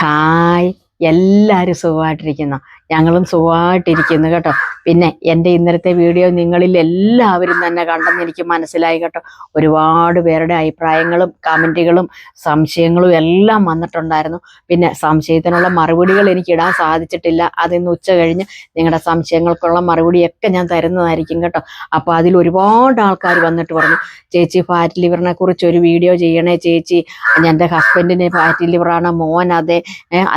Hi, എല്ലാവരും സുഖമായിട്ടിരിക്കുന്നു. ഞങ്ങളും സുഖമായിട്ടിരിക്കുന്നു കേട്ടോ. പിന്നെ എൻ്റെ ഇന്നലത്തെ വീഡിയോ നിങ്ങളിൽ എല്ലാവരും തന്നെ കണ്ടെന്ന് എനിക്ക് മനസ്സിലായി കേട്ടോ. ഒരുപാട് പേരുടെ അഭിപ്രായങ്ങളും കമൻറ്റുകളും സംശയങ്ങളും എല്ലാം വന്നിട്ടുണ്ടായിരുന്നു. പിന്നെ സംശയത്തിനുള്ള മറുപടികൾ എനിക്ക് ഇടാൻ സാധിച്ചിട്ടില്ല. അതിന്ന് ഉച്ച കഴിഞ്ഞ് നിങ്ങളുടെ സംശയങ്ങൾക്കുള്ള മറുപടിയൊക്കെ ഞാൻ തരുന്നതായിരിക്കും കേട്ടോ. അപ്പോൾ അതിൽ ഒരുപാട് ആൾക്കാർ വന്നിട്ട് പറഞ്ഞു, ചേച്ചി ഫാറ്റ് ലിവറിനെ കുറിച്ച് ഒരു വീഡിയോ ചെയ്യണേ ചേച്ചി, എൻ്റെ ഹസ്ബൻഡിന് ഫാറ്റ് ലിവറാണ്, മോൻ അതെ,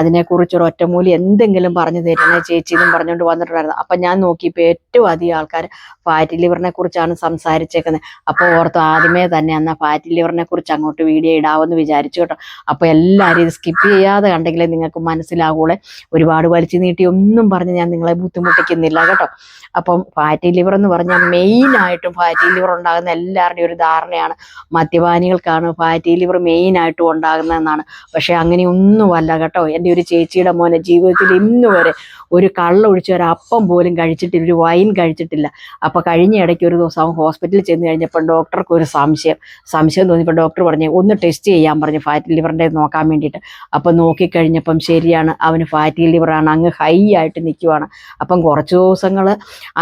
അതിനെക്കുറിച്ചൊരു ഒറ്റമൂലി എന്തെങ്കിലും പറഞ്ഞു തരണേ ചേച്ചി എന്നും പറഞ്ഞുകൊണ്ട് വന്നിട്ടുണ്ടായിരുന്നു. അപ്പം ഞാൻ നോക്കിയപ്പോൾ ഏറ്റവും അധികം ആൾക്കാർ ഫാറ്റ് ലിവറിനെ കുറിച്ചാണ് സംസാരിച്ചേക്കുന്നത്. അപ്പോൾ ഓർത്ത് ആദ്യമേ തന്നെ എന്നാൽ ഫാറ്റ് ലിവറിനെ കുറിച്ച് അങ്ങോട്ട് വീഡിയോ ഇടാമെന്ന് വിചാരിച്ചു കേട്ടോ. അപ്പോൾ എല്ലാവരും ഇത് സ്കിപ്പ് ചെയ്യാതെ കണ്ടെങ്കിലേ നിങ്ങൾക്ക് മനസ്സിലാകൂളെ. ഒരുപാട് വലിച്ചു നീട്ടി ഒന്നും പറഞ്ഞ് ഞാൻ നിങ്ങളെ ബുദ്ധിമുട്ടിക്കുന്നില്ല കേട്ടോ. അപ്പം ഫാറ്റി ലിവർ എന്ന് പറഞ്ഞാൽ മെയിനായിട്ടും ഫാറ്റി ലിവർ ഉണ്ടാകുന്ന എല്ലാവരുടെയും ഒരു ധാരണയാണ് മദ്യപാനികൾക്കാണ് ഫാറ്റി ലിവർ മെയിനായിട്ടും ഉണ്ടാകുന്നതെന്നാണ്. പക്ഷെ അങ്ങനെയൊന്നുമല്ല കേട്ടോ. എൻ്റെ ഒരു ചേച്ചിയുടെ മോനെ ജീവിതത്തിൽ ഇന്ന് വരെ ഒരു കള്ളൊഴിച്ച് ഒരു അപ്പം പോലും കഴിച്ചിട്ടില്ല, ഒരു വൈൻ കഴിച്ചിട്ടില്ല. അപ്പോൾ കഴിഞ്ഞ ഇടയ്ക്ക് ഒരു ദിവസം അവൻ ഹോസ്പിറ്റലിൽ ചെന്ന് കഴിഞ്ഞപ്പോൾ ഡോക്ടർക്ക് ഒരു സംശയം തോന്നിയപ്പോൾ ഡോക്ടർ പറഞ്ഞു ഒന്ന് ടെസ്റ്റ് ചെയ്യാൻ പറഞ്ഞു ഫാറ്റി ലിവറിൻ്റെ നോക്കാൻ വേണ്ടിയിട്ട്. അപ്പം നോക്കിക്കഴിഞ്ഞപ്പം ശരിയാണ്, അവന് ഫാറ്റി ലിവറാണ്, അങ്ങ് ഹൈ ആയിട്ട് നിൽക്കുവാണ്. അപ്പം കുറച്ച് ദിവസങ്ങൾ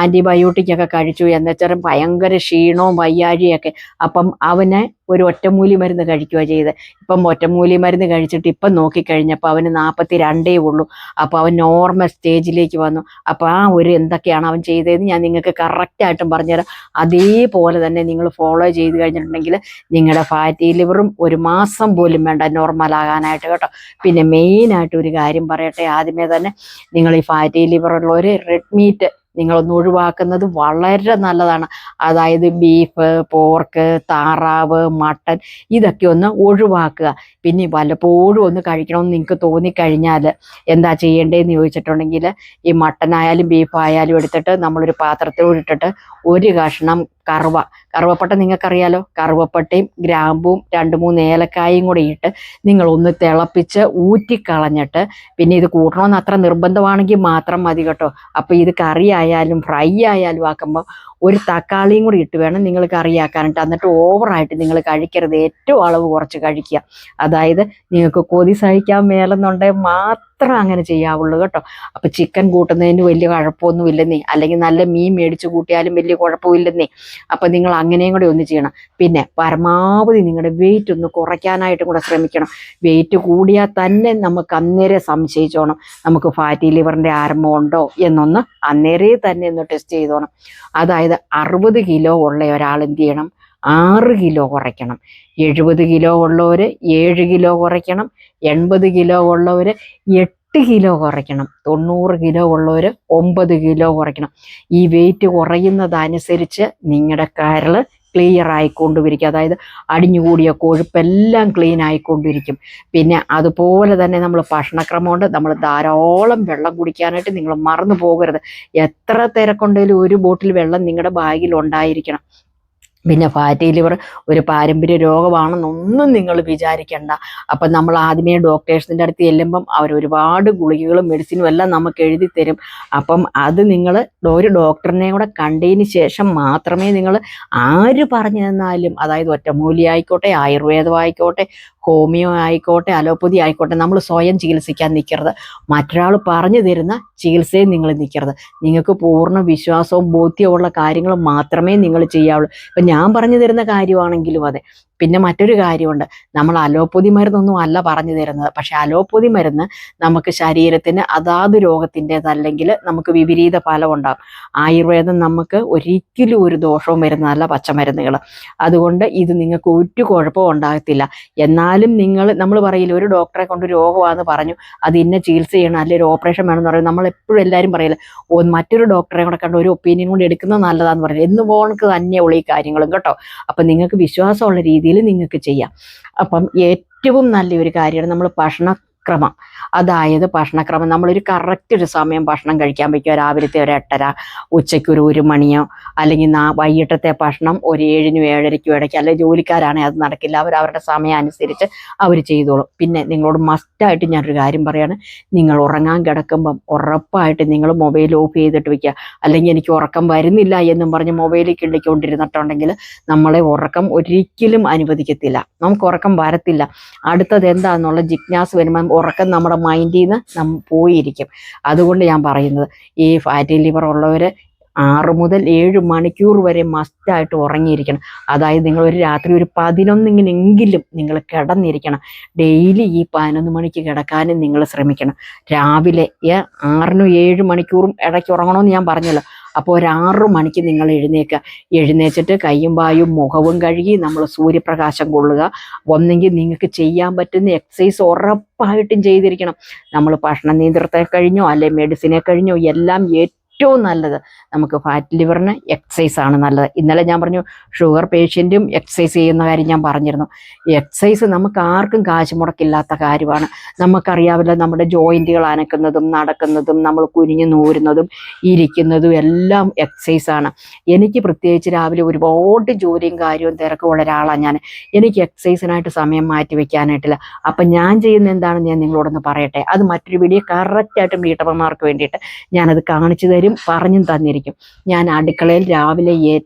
ആൻറ്റിബയോട്ടിക്കൊക്കെ കഴിച്ചു, എന്നുവെച്ചാൽ ഭയങ്കര ക്ഷീണവും വയ്യാഴിയൊക്കെ. അപ്പം അവനെ ഒരു ഒറ്റമൂലി മരുന്ന് കഴിക്കുക ചെയ്ത്. ഇപ്പം ഒറ്റമൂലി മരുന്ന് കഴിച്ചിട്ട് ഇപ്പം നോക്കിക്കഴിഞ്ഞപ്പോൾ അവന് 42 ഉള്ളൂ. അപ്പോൾ അവൻ നോർമൽ സ്റ്റേജിലേക്ക് വന്നു. അപ്പോൾ ആ ഒരു എന്തൊക്കെയാണ് അവൻ ചെയ്തതെന്ന് ഞാൻ നിങ്ങൾക്ക് കറക്റ്റായിട്ടും പറഞ്ഞുതരാം. അതേപോലെ തന്നെ നിങ്ങൾ ഫോളോ ചെയ്ത് കഴിഞ്ഞിട്ടുണ്ടെങ്കിൽ നിങ്ങളുടെ ഫാറ്റി ലിവറും ഒരു മാസം പോലും വേണ്ട നോർമലാകാനായിട്ട് കേട്ടോ. പിന്നെ മെയിനായിട്ട് ഒരു കാര്യം പറയട്ടെ, ആദ്യമേ തന്നെ നിങ്ങൾ ഈ ഫാറ്റി ലിവറുള്ളവർ റെഡ് മീറ്റ് നിങ്ങളൊന്ന് ഒഴിവാക്കുന്നത് വളരെ നല്ലതാണ്. അതായത് ബീഫ്, പോർക്ക്, താറാവ്, മട്ടൻ ഇതൊക്കെ ഒന്ന് ഒഴിവാക്കുക. പിന്നെ വല്ലപ്പോഴും ഒന്ന് കഴിക്കണമെന്ന് നിങ്ങൾക്ക് തോന്നിക്കഴിഞ്ഞാൽ എന്താ ചെയ്യേണ്ടതെന്ന് ചോദിച്ചിട്ടുണ്ടെങ്കിൽ ഈ മട്ടനായാലും ബീഫായാലും എടുത്തിട്ട് നമ്മളൊരു പാത്രത്തിലോട്ട് ഇട്ടിട്ട് ഒരു കഷ്ണം കറുവപ്പട്ട നിങ്ങൾക്കറിയാലോ, കറുവപ്പട്ടയും ഗ്രാമ്പും 2-3 ഏലക്കായും കൂടെ ഇട്ട് നിങ്ങളൊന്ന് തിളപ്പിച്ച് ഊറ്റിക്കളഞ്ഞിട്ട്, പിന്നെ ഇത് കൂട്ടണമെന്ന് അത്ര നിർബന്ധമാണെങ്കിൽ മാത്രം മതി കേട്ടോ. അപ്പോൾ ഇത് കറി ആയാലും ഫ്രൈ ആയാലും ആക്കുമ്പോൾ ഒരു തക്കാളിയും കൂടി ഇട്ട് വേണം നിങ്ങൾ കറിയാക്കാനായിട്ട്. എന്നിട്ട് ഓവറായിട്ട് നിങ്ങൾ കഴിക്കരുത്, ഏറ്റവും അളവ് കുറച്ച് കഴിക്കുക. അതായത് നിങ്ങൾക്ക് കൊതി സഹിക്കാൻ മേലെന്നുണ്ടെങ്കിൽ മാത്രം അങ്ങനെ ചെയ്യാവുള്ളൂ കേട്ടോ. അപ്പോൾ ചിക്കൻ കൂട്ടുന്നതിന് വലിയ കുഴപ്പമൊന്നുമില്ലെന്നേ, അല്ലെങ്കിൽ നല്ല മീൻ മേടിച്ച് കൂട്ടിയാലും വലിയ കുഴപ്പമില്ലെന്നേ. അപ്പം നിങ്ങൾ അങ്ങനെയും കൂടെ ഒന്ന് ചെയ്യണം. പിന്നെ പരമാവധി നിങ്ങളുടെ വെയിറ്റ് ഒന്ന് കുറയ്ക്കാനായിട്ടും കൂടെ ശ്രമിക്കണം. വെയിറ്റ് കൂടിയാൽ തന്നെ നമുക്ക് അന്നേരം സംശയിച്ചോണം നമുക്ക് ഫാറ്റി ലിവറിൻ്റെ ആരംഭമുണ്ടോ എന്നൊന്ന് അന്നേരേ തന്നെ ഒന്ന് ടെസ്റ്റ് ചെയ്തോണം. അതായത് 60 കിലോ ഉള്ള ഒരാൾ എന്ത് ചെയ്യണം, 6 കിലോ കുറയ്ക്കണം. 70 കിലോ ഉള്ളവർ 7 കിലോ കുറയ്ക്കണം. 80 കിലോ ഉള്ളവർ 8 കിലോ കുറയ്ക്കണം. 90 കിലോ ഉള്ളവർ 9 കിലോ കുറയ്ക്കണം. ഈ വെയിറ്റ് കുറയുന്നതനുസരിച്ച് നിങ്ങളുടെ കരൾ ക്ലിയർ ആയിക്കൊണ്ടിരിക്കും. അതായത് അടിഞ്ഞുകൂടിയ കൊഴുപ്പെല്ലാം ക്ലീൻ ആയിക്കൊണ്ടിരിക്കും. പിന്നെ അതുപോലെ തന്നെ നമ്മൾ ഭക്ഷണക്രമമുണ്ട്, നമ്മൾ ധാരാളം വെള്ളം കുടിക്കാനായിട്ട് നിങ്ങൾ മറന്നു പോകരുത്. എത്ര തിരക്കുണ്ടെങ്കിലും ഒരു ബോട്ടിൽ വെള്ളം നിങ്ങളുടെ ബാഗിൽ ഉണ്ടായിരിക്കണം. പിന്നെ ഫാറ്റി ലിവർ ഒരു പാരമ്പര്യ രോഗമാണെന്നൊന്നും നിങ്ങൾ വിചാരിക്കേണ്ട. അപ്പം നമ്മൾ ആദ്യമേ ഡോക്ടേഴ്സിൻ്റെ അടുത്ത് ചെല്ലുമ്പം അവർ ഒരുപാട് ഗുളികകളും മെഡിസിനും എല്ലാം നമുക്ക് എഴുതി തരും. അപ്പം അത് നിങ്ങൾ ഒരു ഡോക്ടറിനെ കൂടെ കണ്ടതിന് ശേഷം മാത്രമേ നിങ്ങൾ ആര് പറഞ്ഞു തന്നാലും, അതായത് ഒറ്റമൂലി ആയിക്കോട്ടെ, ആയുർവേദം ആയിക്കോട്ടെ, ഹോമിയോ ആയിക്കോട്ടെ, അലോപ്പതി ആയിക്കോട്ടെ, നമ്മൾ സ്വയം ചികിത്സിക്കാൻ നിൽക്കരുത്. മറ്റൊരാൾ പറഞ്ഞു തരുന്ന ചികിത്സയും നിങ്ങൾ നിൽക്കരുത്. നിങ്ങൾക്ക് പൂർണ്ണ വിശ്വാസവും ബോധ്യമുള്ള കാര്യങ്ങൾ മാത്രമേ നിങ്ങൾ ചെയ്യാവുള്ളൂ. ഇപ്പം ഞാൻ പറഞ്ഞു തരുന്ന കാര്യമാണെങ്കിലും അതെ. പിന്നെ മറ്റൊരു കാര്യമുണ്ട്, നമ്മൾ അലോപ്പതി മരുന്നൊന്നും അല്ല പറഞ്ഞു തരുന്നത്. പക്ഷെ അലോപ്പതി മരുന്ന് നമുക്ക് ശരീരത്തിന് അതാത് രോഗത്തിൻ്റെതല്ലെങ്കിൽ നമുക്ക് വിപരീത ഫലം ഉണ്ടാകും. ആയുർവേദം നമുക്ക് ഒരിക്കലും ഒരു ദോഷവും വരുന്നതല്ല പച്ചമരുന്നുകൾ. അതുകൊണ്ട് ഇത് നിങ്ങൾക്ക് ഒരു കുഴപ്പവും ഉണ്ടാകത്തില്ല. എന്നാലും നമ്മൾ പറയില്ല, ഒരു ഡോക്ടറെ കൊണ്ട് രോഗമാണെന്ന് പറഞ്ഞു അത് ഇന്ന ചികിത്സ ചെയ്യണം അല്ലെങ്കിൽ ഒരു ഓപ്പറേഷൻ വേണമെന്ന് പറയും. നമ്മൾ എപ്പോഴും എല്ലാവരും പറയില്ല മറ്റൊരു ഡോക്ടറെ കൂടെ കണ്ട് ഒരു ഒപ്പീനിയൻ കൊണ്ട് എടുക്കുന്നത് നല്ലതാന്ന് പറയില്ല. എന്ന് പോകണക്ക് തന്നെയുള്ള ഈ കാര്യങ്ങളും കേട്ടോ. അപ്പം നിങ്ങൾക്ക് വിശ്വാസമുള്ള രീതിയിൽ നിങ്ങൾക്ക് ചെയ്യാം. അപ്പം ഏറ്റവും നല്ലൊരു കാര്യമാണ് നമ്മൾ ഭക്ഷണക്രമം. അതായത് ഭക്ഷണക്രമം നമ്മളൊരു കറക്റ്റ് ഒരു സമയം ഭക്ഷണം കഴിക്കാൻ വയ്ക്കുക. രാവിലത്തെ ഒരു 8:30, ഉച്ചയ്ക്ക് ഒരു 1 മണിയോ, അല്ലെങ്കിൽ വൈകിട്ടത്തെ ഭക്ഷണം ഒരു 7-നും 7:30ക്കും ഇടയ്ക്ക്. അല്ലെങ്കിൽ ജോലിക്കാരാണെങ്കിൽ അത് നടക്കില്ല, അവരുടെ സമയം അനുസരിച്ച് അവർ ചെയ്തോളും. പിന്നെ നിങ്ങളോട് മസ്റ്റായിട്ട് ഞാനൊരു കാര്യം പറയാണ്, നിങ്ങൾ ഉറങ്ങാൻ കിടക്കുമ്പം ഉറപ്പായിട്ട് നിങ്ങൾ മൊബൈൽ ഓഫ് ചെയ്തിട്ട് വയ്ക്കുക. അല്ലെങ്കിൽ എനിക്ക് ഉറക്കം വരുന്നില്ല എന്നും പറഞ്ഞ് മൊബൈലിൽ കിള്ളിക്കൊണ്ടിരുന്നിട്ടുണ്ടെങ്കിൽ നമ്മളെ ഉറക്കം ഒരിക്കലും അനുവദിക്കത്തില്ല, നമുക്ക് ഉറക്കം വരത്തില്ല. അടുത്തത് എന്താണെന്നുള്ള ജിജ്ഞാസ വരുമ്പം ഉറക്കം നമ്മുടെ മൈൻഡിൽ നിന്ന് പോയിരിക്കും. അതുകൊണ്ട് ഞാൻ പറയുന്നത് ഈ ഫാറ്റി ലിവർ ഉള്ളവർ 6 മുതൽ 7 മണിക്കൂർ വരെ മസ്റ്റായിട്ട് ഉറങ്ങിയിരിക്കണം. അതായത് നിങ്ങൾ ഒരു രാത്രി ഒരു 11 നിങ്ങൾ കിടന്നിരിക്കണം. ഡെയിലി ഈ 11 മണിക്ക് കിടക്കാനും നിങ്ങൾ ശ്രമിക്കണം. രാവിലെ 6 7 മണിക്കൂറും ഇടയ്ക്ക് ഉറങ്ങണമെന്ന് ഞാൻ പറഞ്ഞല്ലോ. അപ്പോൾ ഒരു 6 മണിക്ക് നിങ്ങൾ എഴുന്നേച്ചിട്ട് കയ്യും വായും മുഖവും കഴുകി നമ്മൾ സൂര്യപ്രകാശം കൊള്ളുക. ഒന്നെങ്കിൽ നിങ്ങൾക്ക് ചെയ്യാൻ പറ്റുന്ന എക്സസൈസ് ഉറപ്പായിട്ടും ചെയ്തിരിക്കണം. നമ്മൾ ഭക്ഷണ നിയന്ത്രണത്തെ കഴിഞ്ഞോ അല്ലെ മെഡിസിനെ കഴിഞ്ഞോ എല്ലാം ഏറ്റവും നല്ലത് നമുക്ക് ഫാറ്റ് ലിവറിന് എക്സസൈസ് ആണ് നല്ലത്. ഇന്നലെ ഞാൻ പറഞ്ഞു ഷുഗർ പേഷ്യൻറ്റും എക്സസൈസ് ചെയ്യുന്ന കാര്യം ഞാൻ പറഞ്ഞിരുന്നു. എക്സസൈസ് നമുക്ക് ആർക്കും കാശ് മുടക്കില്ലാത്ത കാര്യമാണ്. നമുക്കറിയാവില്ല, നമ്മുടെ ജോയിൻറ്റുകൾ അനക്കുന്നതും നടക്കുന്നതും നമ്മൾ കുനിഞ്ഞു നൂരുന്നതും ഇരിക്കുന്നതും എല്ലാം എക്സസൈസാണ്. എനിക്ക് പ്രത്യേകിച്ച് രാവിലെ ഒരുപാട് ജോലിയും കാര്യവും തിരക്കുള്ള ഒരാളാണ് ഞാൻ. എനിക്ക് എക്സസൈസിനായിട്ട് സമയം മാറ്റി വെക്കാനായിട്ടില്ല. അപ്പം ഞാൻ ചെയ്യുന്ന എന്താണെന്ന് ഞാൻ നിങ്ങളോടൊന്ന് പറയട്ടെ. അത് മറ്റൊരു വീഡിയോ കറക്റ്റായിട്ടും വീട്ടമ്മമാർക്ക് വേണ്ടിയിട്ട് ഞാനത് കാണിച്ചു തരും, പറഞ്ഞും തന്നിരിക്കും. ഞാൻ അടുക്കളയിൽ രാവിലെ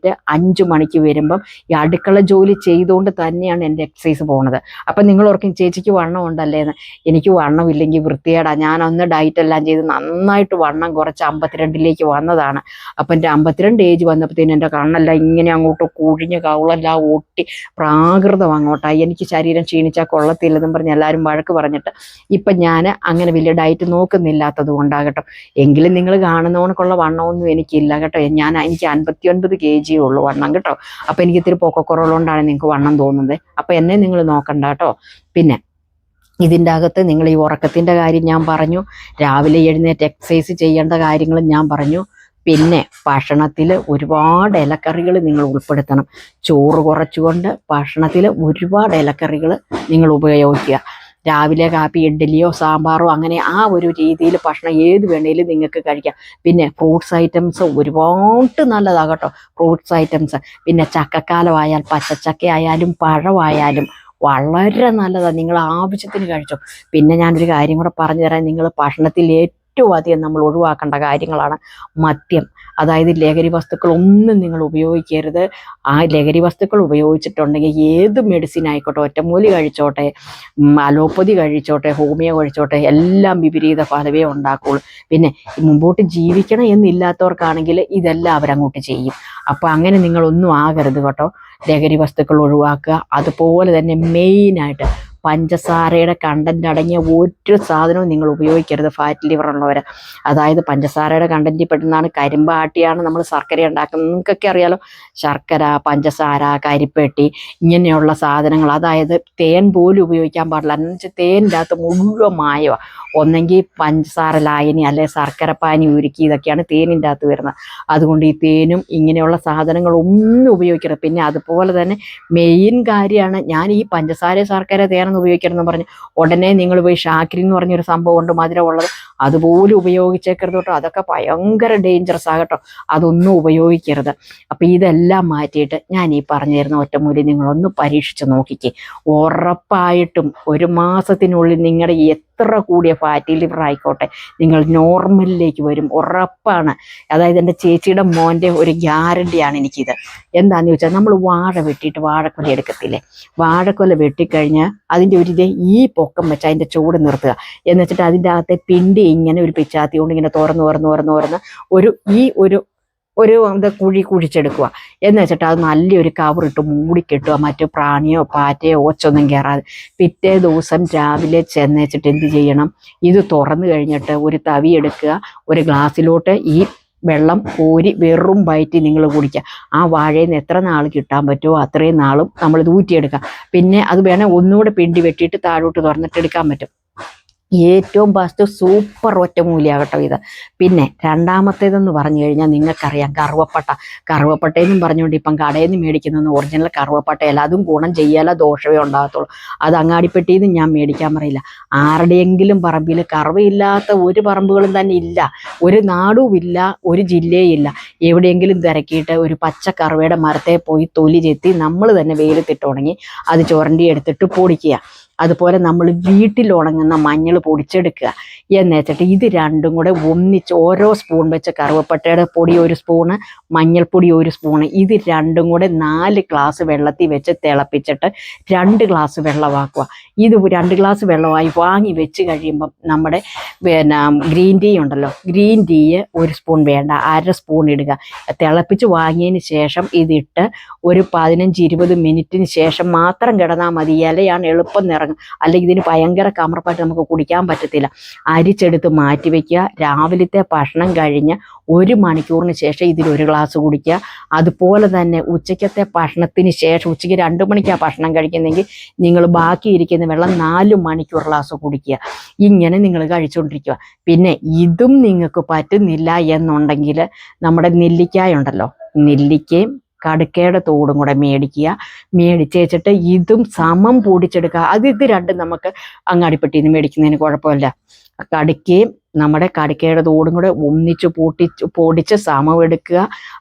5 മണിക്ക് വരുമ്പം ഈ അടുക്കള ജോലി ചെയ്തുകൊണ്ട് തന്നെയാണ് എൻ്റെ എക്സസൈസ് പോണത്. അപ്പം നിങ്ങൾ ഓർക്കും ചേച്ചിക്ക് വണ്ണം ഉണ്ടല്ലേന്ന്. എനിക്ക് വണ്ണമില്ലെങ്കിൽ വൃത്തികേടാ. ഞാനൊന്ന് ഡയറ്റ് എല്ലാം ചെയ്ത് നന്നായിട്ട് വണ്ണം കുറച്ച് 52ലേക്ക് വന്നതാണ്. അപ്പം എൻ്റെ 52 ഏജ് വന്നപ്പോഴത്തേനും എൻ്റെ കണ്ണെല്ലാം ഇങ്ങനെ അങ്ങോട്ട് കുഴിഞ്ഞ് കവളെല്ലാം ഒട്ടി പ്രാകൃതം അങ്ങോട്ടായി. എനിക്ക് ശരീരം ക്ഷീണിച്ചാൽ കൊള്ളത്തില്ലെന്നും പറഞ്ഞ് എല്ലാവരും വഴക്ക് പറഞ്ഞിട്ട് ഇപ്പം ഞാൻ അങ്ങനെ വലിയ ഡയറ്റ് നോക്കുന്നില്ലാത്തത് കൊണ്ടാകട്ടോ. എങ്കിലും നിങ്ങൾ കാണുന്നവണക്കുള്ള വണ്ണമൊന്നും എനിക്കില്ല കേട്ടോ. എനിക്ക് 59 kg ഉള്ളൂ വണ്ണം കേട്ടോ. അപ്പം എനിക്ക് ഇത്തിരി പൊക്കക്കുറവുള്ളതുകൊണ്ടാണ് നിങ്ങൾക്ക് വണ്ണം തോന്നുന്നത്. അപ്പം എന്നെ നിങ്ങൾ നോക്കണ്ട കേട്ടോ. പിന്നെ ഇതിൻ്റെ അകത്ത് നിങ്ങൾ ഈ ഉറക്കത്തിൻ്റെ കാര്യം ഞാൻ പറഞ്ഞു, രാവിലെ എഴുന്നേറ്റ് എക്സസൈസ് ചെയ്യേണ്ട കാര്യങ്ങളും ഞാൻ പറഞ്ഞു. പിന്നെ ഭക്ഷണത്തിൽ ഒരുപാട് ഇലക്കറികൾ നിങ്ങൾ ഉൾപ്പെടുത്തണം. ചോറ് കുറച്ചുകൊണ്ട് ഭക്ഷണത്തിൽ ഒരുപാട് ഇലക്കറികൾ നിങ്ങൾ ഉപയോഗിക്കുക. രാവിലെ കാപ്പി ഇഡ്ഡലിയോ സാമ്പാറോ അങ്ങനെ ആ ഒരു രീതിയിൽ ഭക്ഷണം ഏത് വേണേലും നിങ്ങൾക്ക് കഴിക്കാം. പിന്നെ ഫ്രൂട്ട്സ് ഐറ്റംസ് ഒരുപാട് നല്ലതാകട്ടോ. ഫ്രൂട്ട്സ് ഐറ്റംസ് പിന്നെ ചക്കക്കാലമായാൽ പച്ചച്ചക്ക ആയാലും പഴമായാലും വളരെ നല്ലതാണ്. നിങ്ങൾ ആവശ്യത്തിന് കഴിച്ചോ. പിന്നെ ഞാനൊരു കാര്യം കൂടെ പറഞ്ഞു തരാം. നിങ്ങൾ ഭക്ഷണത്തിൽ ഏറ്റവും അധികം നമ്മൾ ഒഴിവാക്കേണ്ട കാര്യങ്ങളാണ് മദ്യം. അതായത് ലഹരി വസ്തുക്കളൊന്നും നിങ്ങൾ ഉപയോഗിക്കരുത്. ആ ലഹരി വസ്തുക്കൾ ഉപയോഗിച്ചിട്ടുണ്ടെങ്കിൽ ഏത് മെഡിസിൻ ആയിക്കോട്ടെ, ഒറ്റമൂലി കഴിച്ചോട്ടെ, അലോപ്പതി കഴിച്ചോട്ടെ, ഹോമിയോ കഴിച്ചോട്ടെ, എല്ലാം വിപരീത ഫലമേ ഉണ്ടാക്കുള്ളൂ. പിന്നെ മുമ്പോട്ട് ജീവിക്കണം എന്നില്ലാത്തവർക്കാണെങ്കിൽ ഇതെല്ലാം അവരങ്ങോട്ട് ചെയ്യും. അപ്പം അങ്ങനെ നിങ്ങളൊന്നും ആകരുത് കേട്ടോ. ലഹരി വസ്തുക്കൾ ഒഴിവാക്കുക. അതുപോലെ തന്നെ മെയിനായിട്ട് പഞ്ചസാരയുടെ കണ്ടന്റ് അടങ്ങിയ ഒരു സാധനവും നിങ്ങൾ ഉപയോഗിക്കരുത് ഫാറ്റ് ലിവർ ഉള്ളവർ. അതായത് പഞ്ചസാരയുടെ കണ്ടന്റിൽ പെടുന്നതാണ് കരിമ്പ് ആട്ടിയാണ് നമ്മൾ ശർക്കര ഉണ്ടാക്കുന്നത്. നിങ്ങൾക്കൊക്കെ അറിയാലോ, ശർക്കര, പഞ്ചസാര, കരിപ്പെട്ടി ഇങ്ങനെയുള്ള സാധനങ്ങൾ. അതായത് തേൻ പോലും ഉപയോഗിക്കാൻ പാടില്ല. എന്ന് വെച്ചാൽ തേനിൻ്റെ അകത്ത് മുഴുവൻ മായമാണ്. ഒന്നെങ്കിൽ പഞ്ചസാര ലായനി അല്ലെ ശർക്കര പാനി ഉരുക്കി, ഇതൊക്കെയാണ് തേനിൻ്റെ അകത്ത് വരുന്നത്. അതുകൊണ്ട് ഈ തേനും ഇങ്ങനെയുള്ള സാധനങ്ങളൊന്നും ഉപയോഗിക്കരുത്. പിന്നെ അതുപോലെ തന്നെ മെയിൻ കാര്യമാണ്, ഞാൻ ഈ പഞ്ചസാര ശർക്കര തേനെന്ന് ഉപയോഗിക്കരുതെന്ന് പറഞ്ഞു ഉടനെ നിങ്ങൾ പോയി ഷാക്കിരി എന്ന് പറഞ്ഞൊരു സംഭവം ഉണ്ട് മധുരമുള്ളത്, അതുപോലും ഉപയോഗിച്ചേക്കരുത് കേട്ടോ. അതൊക്കെ ഭയങ്കര ഡേഞ്ചറസ് ആകട്ടോ. അതൊന്നും ഉപയോഗിക്കരുത്. അപ്പം ഇതെല്ലാം മാറ്റിയിട്ട് ഞാൻ ഈ പറഞ്ഞു തരുന്ന ഒറ്റമൂലി നിങ്ങളൊന്ന് പരീക്ഷിച്ച് നോക്കിക്കേ. ഉറപ്പായിട്ടും 1 മാസത്തിനുള്ളിൽ നിങ്ങളുടെ എത്ര കൂടിയ ഫാറ്റി ലിവർ ആയിക്കോട്ടെ നിങ്ങൾ നോർമലിലേക്ക് വരും, ഉറപ്പാണ്. അതായത് എൻ്റെ ചേച്ചിയുടെ മോൻ്റെ ഒരു ഗ്യാരണ്ടിയാണ് എനിക്കിത്. എന്താണെന്ന് ചോദിച്ചാൽ, നമ്മൾ വാഴ വെട്ടിയിട്ട് വാഴക്കൊല എടുക്കത്തില്ലേ, വാഴക്കൊല വെട്ടിക്കഴിഞ്ഞാൽ അതിൻ്റെ ഒരു ഈ പൊക്കം വെച്ച് അതിൻ്റെ ചൂട് നിർത്തുക. എന്ന് വെച്ചിട്ട് അതിൻ്റെ അകത്തെ പിണ്ടി ഇങ്ങനെ ഒരു പിച്ചാത്തി കൊണ്ട് ഇങ്ങനെ തുറന്ന് ഒരു ഇത് കുഴിച്ചെടുക്കുക. എന്ന് വെച്ചിട്ട് അത് നല്ലൊരു കവറിട്ട് മൂടിക്കെട്ടുക. മറ്റു പ്രാണിയോ പാറ്റയോ ഓച്ചൊന്നും കയറാതെ. പിറ്റേ ദിവസം രാവിലെ ചെന്നേച്ചിട്ട് എന്ത് ചെയ്യണം, ഇത് തുറന്നു കഴിഞ്ഞിട്ട് ഒരു തവി എടുക്കുക, ഒരു ഗ്ലാസ്സിലോട്ട് ഈ വെള്ളം കോരി വെറും വയറ്റി നിങ്ങൾ കുടിക്കുക. ആ വാഴയിൽ നിന്ന് എത്ര നാൾ കിട്ടാൻ പറ്റുമോ അത്രയും നാളും നമ്മളിത് ഊറ്റിയെടുക്കുക. പിന്നെ അത് വേണേൽ ഒന്നുകൂടെ പിണ്ടി വെട്ടിയിട്ട് താഴോട്ട് തുറന്നിട്ട് എടുക്കാൻ പറ്റും. ഏറ്റവും ഫസ്റ്റ് സൂപ്പർ ഒറ്റമൂലിയാകട്ടോ ഇത്. പിന്നെ രണ്ടാമത്തേതെന്ന് പറഞ്ഞു കഴിഞ്ഞാൽ നിങ്ങൾക്കറിയാം കറുവപ്പട്ടയെന്നും പറഞ്ഞുകൊണ്ട് ഇപ്പം കടയിൽ നിന്ന് മേടിക്കുന്ന ഒറിജിനൽ കറുവപ്പട്ടയല്ല. അതും ഗുണം ചെയ്യല, ദോഷമേ ഉണ്ടാകത്തുള്ളൂ. അത് അങ്ങാടിപ്പെട്ടിയിൽ നിന്ന് ഞാൻ മേടിക്കാൻ പറയില്ല. ആരുടെയെങ്കിലും പറമ്പിൽ കറുവയില്ലാത്ത ഒരു പറമ്പുകളും തന്നെ ഇല്ല, ഒരു നാടും ഇല്ല, ഒരു ജില്ലയും ഇല്ല. എവിടെയെങ്കിലും തിരക്കിയിട്ട് ഒരു പച്ച കറുവയുടെ മരത്തെ പോയി തൊലി ചെത്തി നമ്മൾ തന്നെ വെയിലത്തിട്ട് ഉണങ്ങി അത് ചുരണ്ടി എടുത്തിട്ട് പൊടിക്കുക. അതുപോലെ നമ്മൾ വീട്ടിൽ ഉണങ്ങുന്ന മഞ്ഞൾ പൊടിച്ചെടുക്കുക എന്ന് വെച്ചിട്ട് ഇത് രണ്ടും കൂടെ ഒന്നിച്ച് ഓരോ സ്പൂൺ വെച്ച് കറുവപ്പട്ടയുടെ പൊടി 1 സ്പൂണ്, മഞ്ഞൾപ്പൊടി 1 സ്പൂണ്, ഇത് രണ്ടും കൂടെ 4 ഗ്ലാസ് വെള്ളത്തിൽ വെച്ച് തിളപ്പിച്ചിട്ട് 2 ഗ്ലാസ് വെള്ളമാക്കുക. ഇത് 2 ഗ്ലാസ് വെള്ളമായി വാങ്ങി വെച്ച് കഴിയുമ്പം നമ്മുടെ ഗ്രീൻ ടീ ഉണ്ടല്ലോ, ഗ്രീൻ ടീ 1 സ്പൂൺ വേണ്ട, 1/2 സ്പൂൺ ഇടുക. തിളപ്പിച്ച് വാങ്ങിയതിന് ശേഷം ഇതിട്ട് ഒരു 15-20 മിനിറ്റിന് ശേഷം മാത്രം കിടന്നാൽ മതി. ഇലയാണ് എളുപ്പം നിറങ്ങും, അല്ലെങ്കിൽ ഇതിന് ഭയങ്കര കമർപ്പായിട്ട് നമുക്ക് കുടിക്കാൻ പറ്റത്തില്ല. അരിച്ചെടുത്ത് മാറ്റി വയ്ക്കുക. രാവിലത്തെ ഭക്ഷണം കഴിഞ്ഞ് 1 മണിക്കൂറിന് ശേഷം ഇതിൽ 1 ഗ്ലാസ് കുടിക്കുക. അതുപോലെ തന്നെ ഉച്ചയ്ക്കത്തെ ഭക്ഷണത്തിന് ശേഷം, ഉച്ചയ്ക്ക് 2 മണിക്കാണ് ഭക്ഷണം കഴിക്കുന്നെങ്കിൽ നിങ്ങൾ ബാക്കിയിരിക്കുന്ന വെള്ളം 4 മണിക്കൂർ ഗ്ലാസ് കുടിക്കുക. ഇങ്ങനെ നിങ്ങൾ കഴിച്ചുകൊണ്ടിരിക്കുക. പിന്നെ ഇതും നിങ്ങൾക്ക് പറ്റുന്നില്ല എന്നുണ്ടെങ്കിൽ നമ്മുടെ നെല്ലിക്കായ ഉണ്ടല്ലോ, നെല്ലിക്കയും കടുക്കയുടെ തോടും കൂടെ മേടിക്കുക. മേടിച്ച് വെച്ചിട്ട് ഇതും സമം പൊടിച്ചെടുക്കുക. ഇത് രണ്ടും നമുക്ക് അങ്ങാടിപ്പെട്ടിയിൽ നിന്ന് മേടിക്കുന്നതിന് കുഴപ്പമില്ല. കടുക്കയും നമ്മുടെ കടുക്കയുടെ തോടും കൂടെ ഒന്നിച്ച് പൊടിച്ച് സമം എടുക്കുക.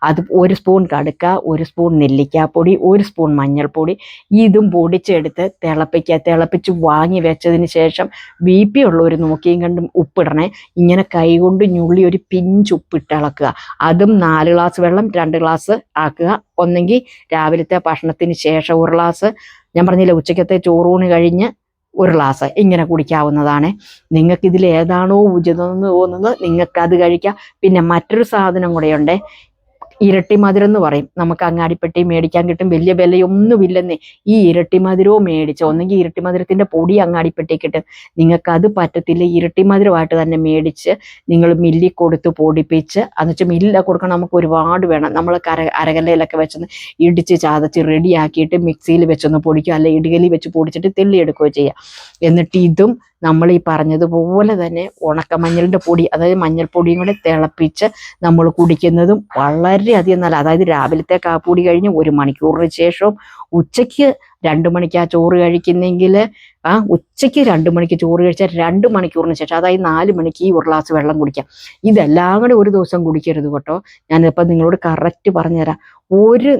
അത് 1 സ്പൂൺ കടുക്ക, 1 സ്പൂൺ നെല്ലിക്കാപ്പൊടി, 1 സ്പൂൺ മഞ്ഞൾപ്പൊടി, ഇതും പൊടിച്ചെടുത്ത് തിളപ്പിക്കുക. തിളപ്പിച്ച് വാങ്ങി വെച്ചതിന് ശേഷം BP ഉള്ളവർ നോക്കിയും കണ്ടും ഉപ്പിടണേ. ഇങ്ങനെ കൈകൊണ്ട് ഞുള്ളി ഒരു പിഞ്ച് ഉപ്പിട്ട് ഇളക്കുക. അതും 4 ഗ്ലാസ് വെള്ളം 2 ഗ്ലാസ് ആക്കുക. ഒന്നെങ്കിൽ രാവിലത്തെ ഭക്ഷണത്തിന് ശേഷം 1 ഗ്ലാസ്, ഞാൻ പറഞ്ഞില്ല ഉച്ചക്കത്തെ ചോറൂണ് കഴിഞ്ഞ് 1 ഗ്ലാസ്, ഇങ്ങനെ കുടിക്കാവുന്നതാണ്. നിങ്ങൾക്ക് ഇതിൽ ഏതാണോ ഉചിതമെന്ന് തോന്നുന്നത് നിങ്ങൾക്കത് കഴിക്കാം. പിന്നെ മറ്റൊരു സാധനം കൂടെയുണ്ട്, ഇരട്ടി മധുരം എന്ന് പറയും. നമുക്ക് അങ്ങാടിപ്പെട്ടി മേടിക്കാൻ കിട്ടും, വലിയ വിലയൊന്നുമില്ലെന്നേ. ഈ ഇരട്ടി മധുരവും മേടിച്ച്, ഒന്നെങ്കിൽ ഇരട്ടി മധുരത്തിന്റെ പൊടി അങ്ങാടിപ്പെട്ടി കിട്ടും. നിങ്ങൾക്ക് അത് പറ്റത്തില്ല, ഇരട്ടി മധുരമായിട്ട് തന്നെ മേടിച്ച് നിങ്ങൾ മില്ലിൽ കൊടുത്ത് പൊടിപ്പിച്ച്, എന്നുവെച്ചാൽ മില്ലിൽ കൊടുക്കണം, നമുക്ക് ഒരുപാട് വേണം. നമ്മൾ അരകല്ലയിലൊക്കെ വെച്ചൊന്ന് ഇടിച്ച് ചതച്ച് റെഡിയാക്കിയിട്ട് മിക്സിയിൽ വെച്ചൊന്ന് പൊടിക്കുക, അല്ല ഇടുകലി വെച്ച് പൊടിച്ചിട്ട് തെള്ളിയെടുക്കുകയോ ചെയ്യുക. എന്നിട്ട് ഇതും നമ്മൾ ഈ പറഞ്ഞതുപോലെ തന്നെ ഉണക്കമഞ്ഞളിൻ്റെ പൊടി, അതായത് മഞ്ഞൾപ്പൊടിയും കൂടെ തിളപ്പിച്ച് നമ്മൾ കുടിക്കുന്നതും വളരെയധികം നല്ല. അതായത് രാവിലത്തെ കാപ്പൂടി കഴിഞ്ഞ് 1 മണിക്കൂറിന് ശേഷവും ഉച്ചയ്ക്ക് 2 മണിക്കാ ചോറ് കഴിക്കുന്നെങ്കിൽ ഉച്ചയ്ക്ക് 2 മണിക്ക് ചോറ് കഴിച്ചാൽ 2 മണിക്കൂറിന് ശേഷം, അതായത് 4 മണിക്ക് ഈ 1 ഗ്ലാസ് വെള്ളം കുടിക്കാം. ഇതെല്ലാം കൂടെ ഒരു ദിവസം കുടിക്കരുത് കേട്ടോ. ഞാനിപ്പോൾ നിങ്ങളോട് കറക്റ്റ് പറഞ്ഞുതരാം.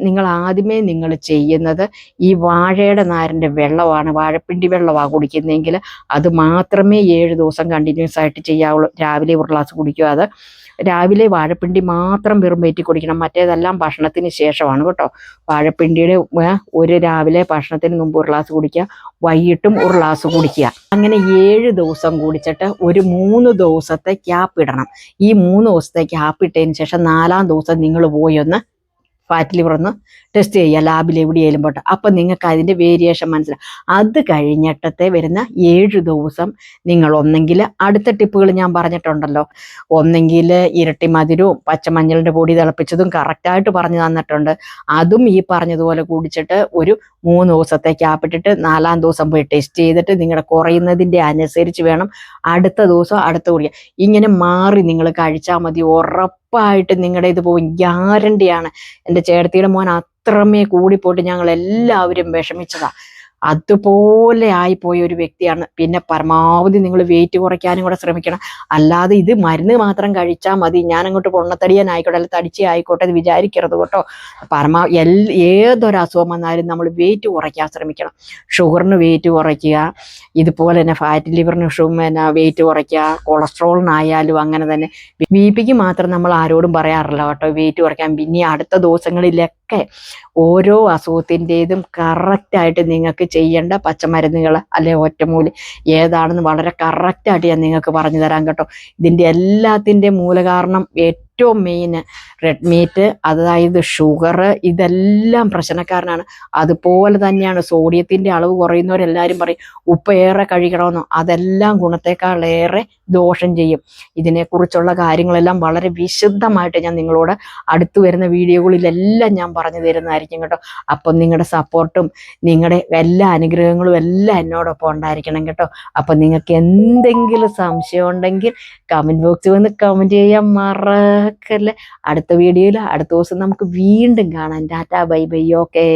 നിങ്ങൾ ആദ്യമേ നിങ്ങൾ ചെയ്യുന്നത് ഈ വാഴയുടെ നാരിൻ്റെ വെള്ളമാണ്, വാഴപ്പിണ്ടി വെള്ളമാണ് കുടിക്കുന്നതെങ്കിൽ അത് മാത്രമേ 7 ദിവസം കണ്ടിന്യൂസ് ആയിട്ട് ചെയ്യാവുള്ളൂ. രാവിലെ 1 ഗ്ലാസ് കുടിക്കുക. അത് രാവിലെ വാഴപ്പിണ്ടി മാത്രം വെറും വയറ്റിൽ കുടിക്കണം. മറ്റേതെല്ലാം ഭക്ഷണത്തിന് ശേഷമാണ് കേട്ടോ. വാഴപ്പിണ്ടിയുടെ രാവിലെ ഭക്ഷണത്തിന് മുമ്പ് 1 ഗ്ലാസ് കുടിക്കുക, വൈകിട്ടും 1 ഗ്ലാസ് കുടിക്കുക. അങ്ങനെ 7 ദിവസം കുടിച്ചിട്ട് ഒരു 3 ദിവസത്തെ ഗ്യാപ്പ് ഇടണം. ഈ 3 ദിവസത്തെ ഗ്യാപ്പ് ഇട്ടതിന് ശേഷം 4-ാം ദിവസം നിങ്ങൾ പോയി ഒന്ന് ഫാറ്റ് ലിവർ ഒന്ന് ടെസ്റ്റ് ചെയ്യുക, ലാബിൽ എവിടെയായാലും പോട്ടെ. അപ്പം നിങ്ങൾക്ക് അതിൻ്റെ വേരിയേഷൻ മനസ്സിലാവും. അത് കഴിഞ്ഞിട്ടത്തെ വരുന്ന 7 ദിവസം നിങ്ങൾ ഒന്നെങ്കിൽ അടുത്ത ടിപ്പുകൾ ഞാൻ പറഞ്ഞിട്ടുണ്ടല്ലോ, ഒന്നെങ്കിൽ ഇരട്ടി മധുരവും പച്ചമഞ്ഞളിൻ്റെ പൊടി തിളപ്പിച്ചതും കറക്റ്റായിട്ട് പറഞ്ഞു തന്നിട്ടുണ്ട്. അതും ഈ പറഞ്ഞതുപോലെ കുടിച്ചിട്ട് ഒരു 3 ദിവസത്തെ ഗ്യാപ്പിട്ടിട്ട് 4-ാം ദിവസം പോയി ടെസ്റ്റ് ചെയ്തിട്ട് നിങ്ങളുടെ കുറയുന്നതിൻ്റെ അനുസരിച്ച് വേണം അടുത്ത ദിവസം അടുത്ത കുടിക്കുക. ഇങ്ങനെ മാറി നിങ്ങൾ കഴിച്ചാൽ മതി. ഉറപ്പായിട്ട് നിങ്ങളുടെ ഇത് പോകും, ഗ്യാരണ്ടിയാണ്. എൻ്റെ ചേട്ടത്തിയുടെ മോൻ അത്രമേ കൂടിപ്പോയിട്ട് ഞങ്ങൾ എല്ലാവരും വിഷമിച്ചതാ. അതുപോലെ ആയിപ്പോയ ഒരു വ്യക്തിയാണ്. പിന്നെ പരമാവധി നിങ്ങൾ വെയിറ്റ് കുറയ്ക്കാനും കൂടെ ശ്രമിക്കണം. അല്ലാതെ ഇത് മരുന്ന് മാത്രം കഴിച്ചാൽ മതി, ഞാനങ്ങോട്ട് പൊണ്ണത്തടിയാനായിക്കോട്ടെ അല്ല തടിച്ചേ ആയിക്കോട്ടെ എന്ന് വിചാരിക്കരുത് കേട്ടോ. ഏതൊരു അസുഖം വന്നാലും നമ്മൾ വെയിറ്റ് കുറയ്ക്കാൻ ശ്രമിക്കണം. ഷുഗറിന് വെയിറ്റ് കുറയ്ക്കുക, ഇതുപോലെ തന്നെ ഫാറ്റ് ലിവറിന് വെയിറ്റ് കുറയ്ക്കുക, കൊളസ്ട്രോളിനായാലും അങ്ങനെ തന്നെ. BP മാത്രം നമ്മൾ ആരോടും പറയാറില്ല കേട്ടോ വെയിറ്റ് കുറയ്ക്കാൻ. പിന്നെ അടുത്ത ദിവസങ്ങളിലൊക്കെ ഓരോ അസുഖത്തിൻ്റെതും കറക്റ്റായിട്ട് നിങ്ങൾക്ക് ചെയ്യേണ്ട പച്ചമരുന്നുകൾ അല്ലെ ഒറ്റമൂലി ഏതാണെന്ന് വളരെ കറക്റ്റായിട്ട് ഞാൻ നിങ്ങൾക്ക് പറഞ്ഞു തരാം കേട്ടോ. ഇതിൻ്റെ എല്ലാത്തിൻ്റെ മൂലകാരണം ഏറ്റവും മെയിൻ റെഡ് മീറ്റ്, അതായത് ഷുഗർ, ഇതെല്ലാം പ്രശ്നക്കാരനാണ്. അതുപോലെ തന്നെയാണ് സോഡിയത്തിൻ്റെ അളവ് കുറയുന്നവരെല്ലാവരും പറയും ഉപ്പ് ഏറെ കഴിക്കണമെന്നോ, അതെല്ലാം ഗുണത്തെക്കാളേറെ ദോഷം ചെയ്യും. ഇതിനെക്കുറിച്ചുള്ള കാര്യങ്ങളെല്ലാം വളരെ വിശദമായിട്ട് ഞാൻ നിങ്ങളോട് അടുത്ത് വരുന്ന വീഡിയോകളിലെല്ലാം ഞാൻ പറഞ്ഞു തരുന്നതായിരിക്കും കേട്ടോ. അപ്പം നിങ്ങളുടെ സപ്പോർട്ടും നിങ്ങളുടെ എല്ലാ അനുഗ്രഹങ്ങളും എല്ലാം എന്നോടൊപ്പം ഉണ്ടായിരിക്കണം കേട്ടോ. അപ്പം നിങ്ങൾക്ക് എന്തെങ്കിലും സംശയം ഉണ്ടെങ്കിൽ കമൻറ്റ് ബോക്സിൽ വന്ന് കമൻറ്റ് ചെയ്യാൻ മറക്കല്ലേ. അടുത്ത വീഡിയോയിൽ അടുത്ത ദിവസം നമുക്ക് വീണ്ടും കാണാം. Tata bye bye. ഓക്കേ.